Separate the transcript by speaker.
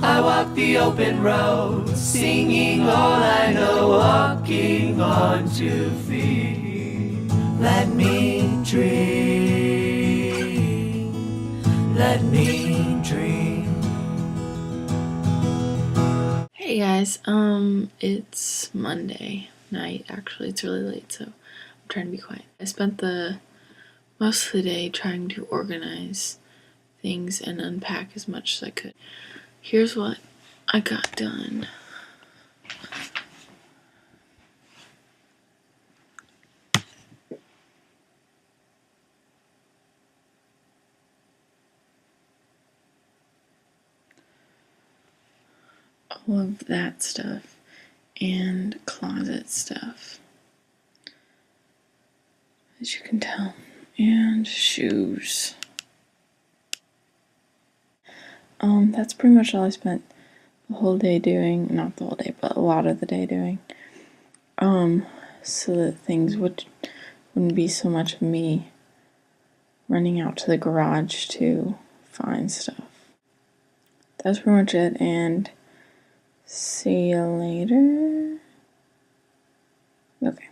Speaker 1: I walk the open road, singing all I know, walking on 2 feet. Let me dream, let me dream.
Speaker 2: Hey guys, it's Monday night. Actually, it's really late, so I'm trying to be quiet. I spent the most of the day trying to organize things and unpack as much as I could. Here's what I got done. All of that stuff and closet stuff, as you can tell, and shoes. That's pretty much all I spent the whole day doing. Not the whole day, but a lot of the day doing. So that things wouldn't be so much of me running out to the garage to find stuff. That's pretty much it, and see you later. Okay.